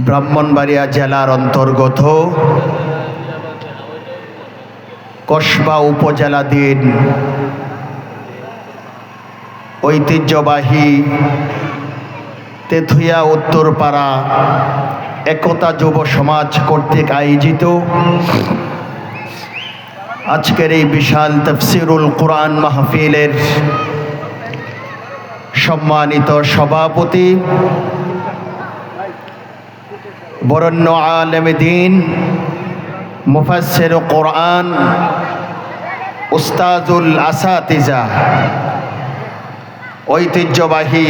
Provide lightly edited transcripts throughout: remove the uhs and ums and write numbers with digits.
ব্রাহ্মণবাড়িয়া জেলার অন্তর্গত কসবা উপজেলাধীন ঐতিহ্যবাহী তেঁতুলিয়া উত্তরপাড়া একতা যুব সমাজ কর্তৃক আয়োজিত আজকের এই বিশাল তাফসীরুল কুরআন মাহফিলের সম্মানিত সভাপতি বরেণ্য আলেম দ্বীন মুফাসসির কুরআন উস্তাজুল আসাতিজা ঐতিহ্যবাহী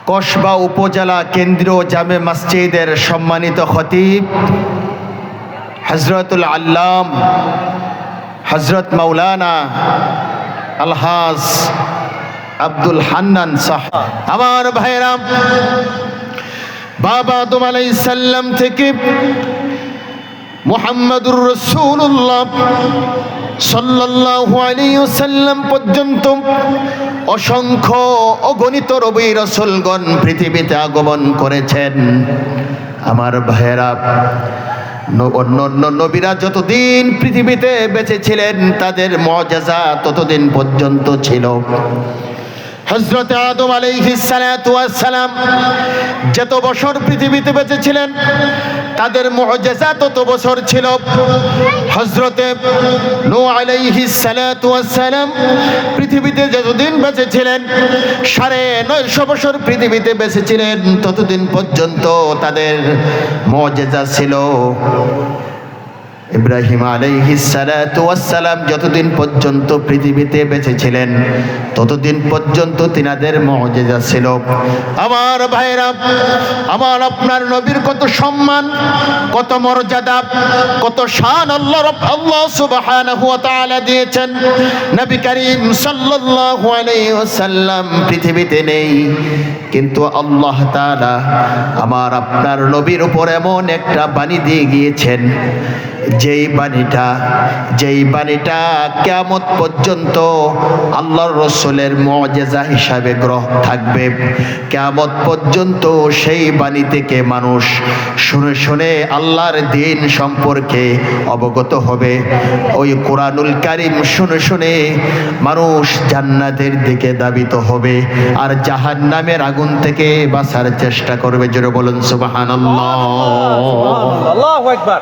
কসবা উপজেলা কেন্দ্রীয় জামে মসজিদের সম্মানিত খতিব হযরতুল আল্লাম হযরত মাওলানা আলহাজ আব্দুল হান্নান সাহেব, আমার ভাইরা, বাবা আদম আলাইহিস সালাম থেকে মুহাম্মদুর রাসূলুল্লাহ সাল্লাল্লাহু আলাইহি ওয়াসাল্লাম পর্যন্ত অসংখ্য অগণিত নবী রাসূলগণ পৃথিবীতে আগমন করেছেন। আমার ভাইয়েরা, অন্য নবীরা যতদিন পৃথিবীতে বেঁচে ছিলেন তাদের মুআজিজা ততদিন পর্যন্ত ছিল। হযরত আদম আলাইহিস সালাতু ওয়াস সালাম যত বছর পৃথিবীতে বেঁচে ছিলেন তাদের মুআজিজা তত বছর ছিল। হযরত নূহ আলাইহিস সালাতু ওয়াস সালাম পৃথিবীতে যতদিন বেঁচে ছিলেন 950 বছর পৃথিবীতে বেঁচে ছিলেন, ততদিন পর্যন্ত তাদের মুআজিজা ছিল। ইব্রাহিম আলাইহিস সালাতু ওয়াস সালাম যতদিন পর্যন্ত পৃথিবীতে বেঁচে ছিলেন ততদিন পর্যন্ত তিনাদের মুআজিজা ছিল। আমার ভাইরা, আমার আপনার নবীর কত সম্মান, কত মর্যাদা, কত শান আল্লাহ সুবহানাহু ওয়া তাআলা দিয়েছেন। নবী করিম সাল্লাল্লাহু আলাইহি ওয়াসাল্লাম পৃথিবীতে নেই, কিন্তু আল্লাহ তাআলা আমার আপনার নবীর উপর এমন একটা বাণী দিয়ে গিয়েছেন যেই বাণীটা কিয়ামত পর্যন্ত আল্লাহর রাসূলের মুআজিজা হিসাবে গ্রহণ থাকবে। কিয়ামত পর্যন্ত সেই বাণী থেকে মানুষ শুনে শুনে আল্লাহর দ্বীন সম্পর্কে অবগত হবে। ওই কোরআনুল কারীম শুনে শুনে মানুষ জান্নাতের দিকে ধাবিত হবে আর জাহান্নামের আগুন থেকে বাঁচার চেষ্টা করবে। জোরে বলুন সুবহানাল্লাহ। আল্লাহু আকবার।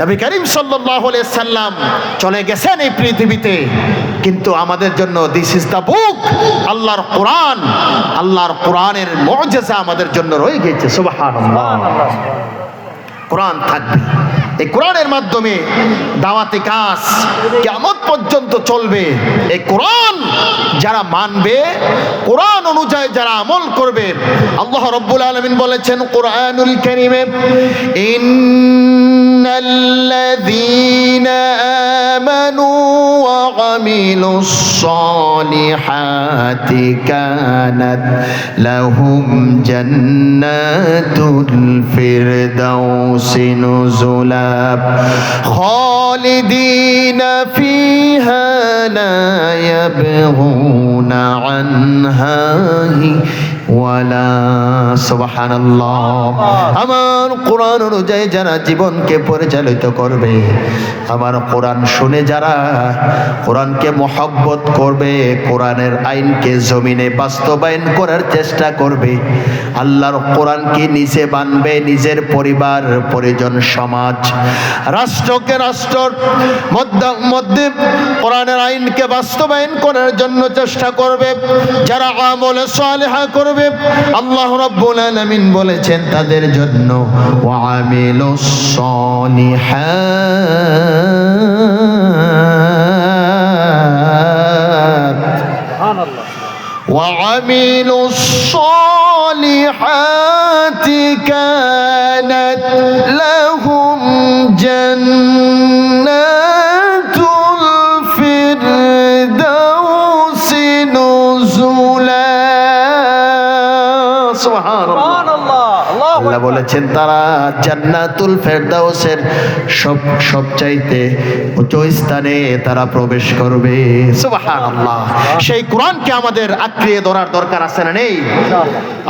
নবী করিম সাল্লাল্লাহু আলাইহি সাল্লাম চলে গেছেন এই পৃথিবীতে, কিন্তু আমাদের জন্য দিস ইজ দ্য বুক, আল্লাহর কোরআনের মুআজিজা আমাদের জন্য রয়ে গেছে। সুবহানাল্লাহ। কোরআন থাকবে, এই কোরআনের মাধ্যমে দাওয়াতি কাজ কিয়ামত পর্যন্ত চলবে। এই কোরআন যারা মানবে, কোরআন অনুযায়ী যারা আমল করবে, আল্লাহ রাব্বুল আলামিন বলেছেন কোরআনুল কারীমে, ইন্নাল্লাযীনা আমানু ওয়া আমিলুস সালিহাতি কানাত লাহুম জান্নাতুল ফিরদাউসি নুজুলা খালিদিনা ফিহা লা ইয়াবগুনা আনহা ওয়ালা। সুবহানাল্লাহ। আমার কোরআন অনুযায়ী যারা জীবনকে পরিচালিত করবে, আমার কোরআন শুনে যারা কোরআনকে মহব্বত করবে, কোরআনের আইনকে জমিনে বাস্তবায়ন করার চেষ্টা করবে, আল্লাহর কোরআনকে নিচে বানবে, নিজের পরিবার পরিজন সমাজ রাষ্ট্রকে রাষ্ট্রের মধ্যে কোরআনের আইনকে বাস্তবায়ন করার জন্য চেষ্টা করবে, যারা আমলে সালেহা করবে, আল্লাহ রাব্বুল আলামিন বলেছেন তাদের জন্য ওয়া আমিলুস সালিহাত সুবহানাল্লাহ। ওয়া আমিলুস সালিহাতি কানাত লাহুম জান্নাতুল ফিরদাউসি নুজুলা। সুবহানাল্লাহ। সুবহানাল্লাহ, আল্লাহু আল্লাহ আকবার। বলেছেন তারা জান্নাতুল ফেরদাউসের সবচাইতে উচ্চ স্থানে তারা প্রবেশ করবে। সুবহানাল্লাহ। সেই কোরআনকে আমাদের আঁকড়িয়ে ধরার দরকার আছে না নেই?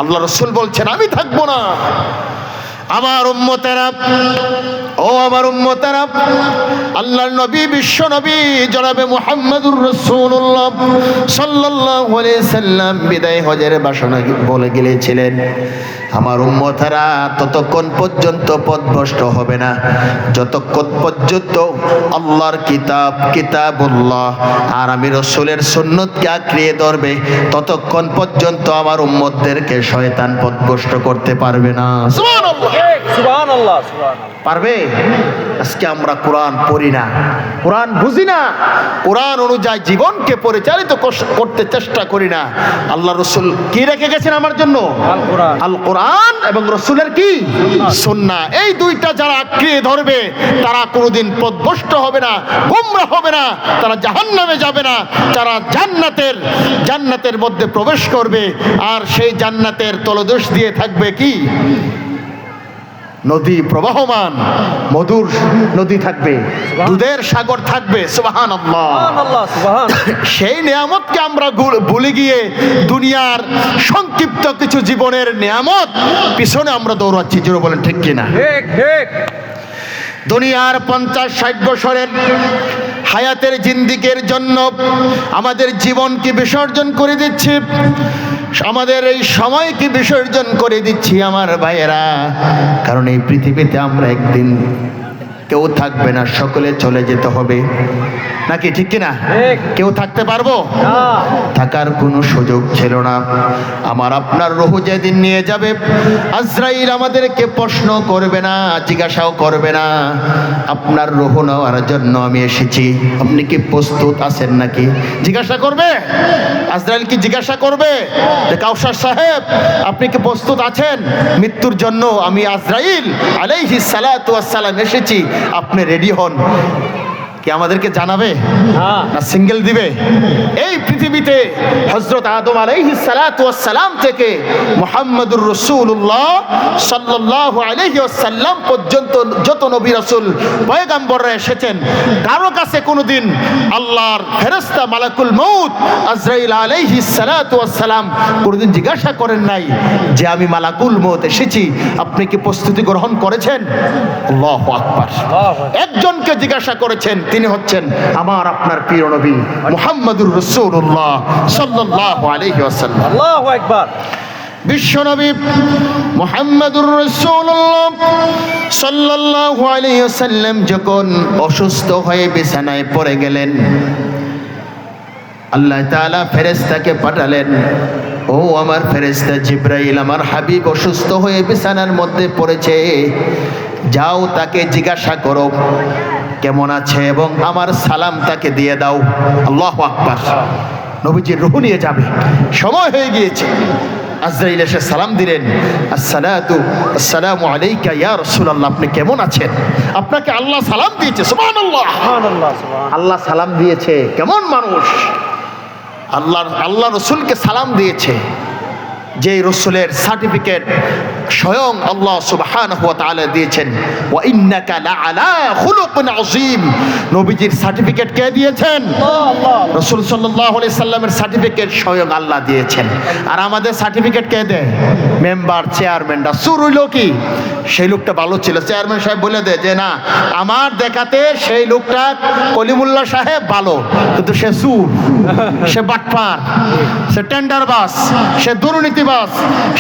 আল্লাহ রাসূল বলছেন আমি থাকবো না। আমার উম্মতেরা, ও আমার উম্মতেরা, আল্লাহর নবী বিশ্ব নবী জনাবে মুহাম্মদুর রাসূলুল্লাহ সাল্লাল্লাহু আলাইহি সাল্লাম বিদায় হজের ভাষণে বলে গিয়েছিলেন, আমার উম্মতেরা ততক্ষণ পর্যন্ত পথভ্রষ্ট হবে না যতক্ষণ পর্যন্ত আল্লাহর কিতাবুল্লাহ আর আমি রাসূলের সুন্নতকে আঁকড়িয়ে ধরবে, ততক্ষণ পর্যন্ত আমার উম্মতদেরকে শয়তান পথভ্রষ্ট করতে পারবে না। সুবহানাল্লাহ। সুবহানাল্লাহ, সুবহানাল্লাহ। পারবে? আজকে আমরা কোরআন পড়ি না, কোরআন বুঝি না, কোরআন অনুযায়ী জীবনকে পরিচালিত করতে চেষ্টা করি না। আল্লাহ রাসূল কি রেখে গেছেন আমার জন্য? আল কোরআন। আল কোরআন এবং রাসূলের কি সুন্নাহ। এই দুইটা যারা আঁকড়িয়ে ধরবে তারা কোনোদিন পথভ্রষ্ট হবে না, গোমরাহ হবে না, তারা জাহান্নামে যাবে না, তারা জান্নাতের মধ্যে প্রবেশ করবে। আর সেই জান্নাতের তলদেশ দিয়ে থাকবে কি? নদী, প্রবাহমান মধুর নদী থাকবে, দুধের সাগর থাকবে। সুবহানাল্লাহ। সুবহানাল্লাহ, সুবহানাল্লাহ। সেই নিয়ামতকে আমরা ভুলে গিয়ে দুনিয়ার সংক্ষিপ্ত কিছু জীবনের নিয়ামত পিছনে আমরা দৌড়াচ্ছি। জোরে বলেন ঠিক কিনা? ঠিক ঠিক। দুনিয়ার 50-60 বছরের হায়াতের জিন্দিগির জন্য আমাদের জীবনকে বিসর্জন করে দিচ্ছি, আমাদের এই সময়কে বিসর্জন করে দিচ্ছি আমার ভাইয়েরা। কারণ এই পৃথিবীতে আমরা একদিন কেউ থাকবে না, সকলে চলে যেতে হবে, নাকি ঠিক কিনা? ঠিক। কেউ থাকতে পারবো? না। থাকার কোনো সুযোগ ছিল না। আমার আপনার রূহ যেদিন নিয়ে যাবে, আজরাইল আমাদেরকে প্রশ্ন করবে না, জিজ্ঞাসাও করবে না, আপনার রূহ নেওয়ার জন্য আমি এসেছি, আপনি কি প্রস্তুত আছেন নাকি? জিজ্ঞাসা করবে? আজরাইল কি জিজ্ঞাসা করবে যে কাউসার সাহেব আপনি কি প্রস্তুত আছেন মৃত্যুর জন্য? আমি আজরাইল আলাইহিস সালাতু ওয়াস সালাম এসেছি, আপনি রেডি হন। কি আমাদেরকে জানাবে না সিঙ্গেল দিবে? এই পৃথিবীতে হযরত আদম আলাইহিস সালাতু ওয়াস সালাম থেকে মুহাম্মদুর রাসূলুল্লাহ সাল্লাল্লাহু আলাইহি ওয়াসাল্লাম পর্যন্ত যত নবী রাসূল পয়গম্বররা এসেছেন, কারো কাছে কোনোদিন আল্লাহর ফেরেশতা মালাকুল মউত আজরাইল আলাইহিস সালাতু ওয়াস সালাম কোনোদিন জিজ্ঞাসা করেন নাই যে আমি মালাকুল মউত এসেছি, আপনি কি প্রস্তুতি গ্রহণ করেছেন? আল্লাহু আকবার। একজনকে জিজ্ঞাসা করেছেন, তিনি হচ্ছেন আমার আপনার প্রিয় নবী মুহাম্মদুর রাসূলুল্লাহ সাল্লাল্লাহু আলাইহি ওয়াসাল্লাম। আল্লাহু আকবার। বিশ্ব নবী মুহাম্মদুর রাসূলুল্লাহ সাল্লাল্লাহু আলাইহি ওয়াসাল্লাম যখন অসুস্থ হয়ে বিছানায় পড়ে গেলেন, আল্লাহ তাআলা ফেরেশতাকে পাঠালেন, ও আমার ফেরেশতা জিবরাইল, আমার হাবিব অসুস্থ হয়ে বিছানার মধ্যে পড়েছে, যাও তাকে জিজ্ঞাসা করো কেমন আছে এবং আমার সালাম তাকে দিয়ে দাও। আল্লাহু আকবার। নবীজির রূহ নিয়ে যাবে, সময় হয়ে গিয়েছে। আজরাইল এসে সালাম দিলেন, আসসালামু আলাইকা ইয়া রাসূলুল্লাহ, আপনি কেমন আছেন? আপনাকে আল্লাহ সালাম দিয়েছে। সুবহানাল্লাহ, সুবহানাল্লাহ, সুবহানাল্লাহ। আল্লাহ সালাম দিয়েছে। কেমন মানুষ! আল্লাহ রসুলকে সালাম দিয়েছে, যে রসুলের সার্টিফিকেট স্বয়ং আল্লাহ সুবহানাহু ওয়া তাআলা দিয়েছেন। ওয়া ইন্নাকা লাআলা খুলুকিন আযীম, নবীজির সার্টিফিকেট কে দিয়েছেন? রাসূল সাল্লাল্লাহু আলাইহি সাল্লামের সার্টিফিকেট স্বয়ং আল্লাহ দিয়েছেন। আর আমাদের সার্টিফিকেট কে দেয়? মেম্বার, চেয়ারম্যানরা। সুর হইল কি? সেই লোকটা ভালো ছিল, চেয়ারম্যান সাহেব বলে দেয় যে না, আমার দেখাতে সেই লোকটা কলিমুল্লাহ সাহেব ভালো, কিন্তু সে সুর, সে বাটপার, সে টেন্ডারবাজ, সে দুর্নীতিবাজ,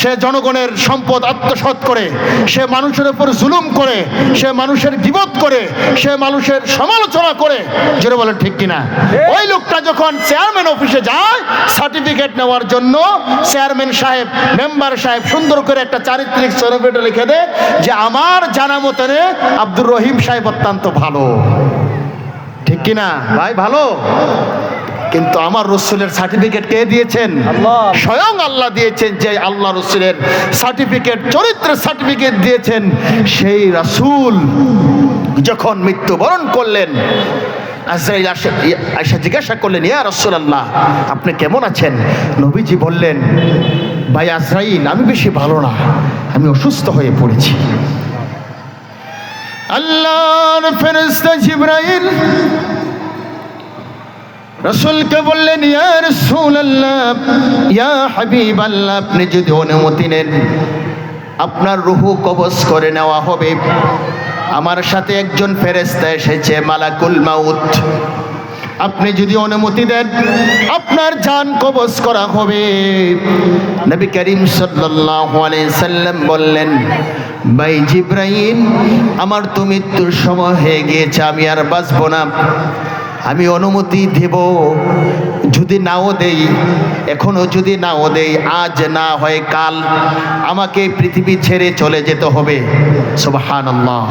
সে জনগণের সম্পদ আত্মসাৎ করে, সে মানুষের উপর জুলুম করে, সে মানুষের গীবত করে, সে মানুষের সমালোচনা করে। জোরে বলেন ঠিক কিনা? ওই লোকটা যখন চেয়ারম্যান অফিসে যায় সার্টিফিকেট নেওয়ার জন্য, চেয়ারম্যান সাহেব, মেম্বার সাহেব সুন্দর করে একটা চারিত্রিক সার্টিফিকেট লিখে দেয় যে আমার জানা মতনে আব্দুর রহিম সাহেব অত্যন্ত ভালো। ঠিক কিনা ভাই? ভালো। কিন্তু আমার রসুলের সার্টিফিকেট কে দিয়েছেন? আল্লাহ। স্বয়ং আল্লাহ দিয়েছেন। যে আল্লাহ রসুলের সার্টিফিকেট, চরিত্রের সার্টিফিকেট দিয়েছেন, সেই রাসূল যখন মৃত্যুবরণ করলেন, আজরাইল আয়েশা জিজ্ঞাসা করলেন, ইয়া রাসূলুল্লাহ, আপনি কেমন আছেন? নবীজি বললেন, ভাই আজরাইল, আমি বেশি ভালো না, আমি অসুস্থ হয়ে পড়েছি। আল্লাহর ফেরেশতা জিবরাইল রাসূলকে বললেন, ইয়া রাসূলুল্লাহ, ইয়া হাবিবাল্লাহ, আপনি যদি অনুমতি নেন আপনার রূহ কবজ করে নেওয়া হবে। আমার সাথে একজন ফেরেশতা এসেছে, মালাকুল মাউত। আপনি যদি অনুমতি দেন আপনার জান কবজ করা হবে। নবী করিম সাল্লাল্লাহু আলাইহি সাল্লাম বললেন, ভাই জিবরাইল, আমার তো মৃত্যুর সময় হয়ে গিয়েছে, আমি আর বাঁচব না। আমি অনুমতি দেব, যদি নাও দেই, এখনো যদি নাও দেই, আজ না হয় কাল আমাকে পৃথিবী ছেড়ে চলে যেতে হবে। সুবহানাল্লাহ।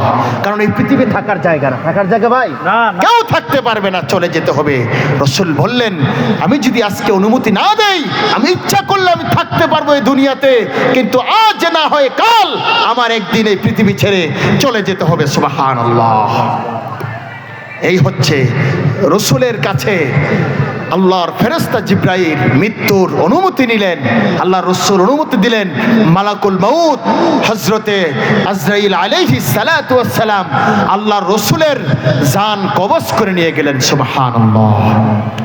কারণ এই পৃথিবী থাকার জায়গা না, থাকার জায়গা ভাই না, না। কেউ থাকতে পারবে না, চলে যেতে হবে। রাসূল বললেন, আমি যদি আজকে অনুমতি না দেই, আমি ইচ্ছা করলে আমি থাকতে পারবো এই দুনিয়াতে, কিন্তু আজ না হয় কাল আমার একদিন এই পৃথিবী ছেড়ে চলে যেতে হবে। সুবহানাল্লাহ। এই হচ্ছে রসুলের কাছে আল্লাহর ফেরেশতা জিবরাইল মৃত্যুর অনুমতি নিলেন, আল্লাহর রসুল অনুমতি দিলেন। মালাকুল মাউত হযরতে আজরাইল আলাইহিস সালাতু ওয়াস সালাম আল্লাহর রসুলের জান কবজ করে নিয়ে গেলেন। সুবহানাল্লাহ।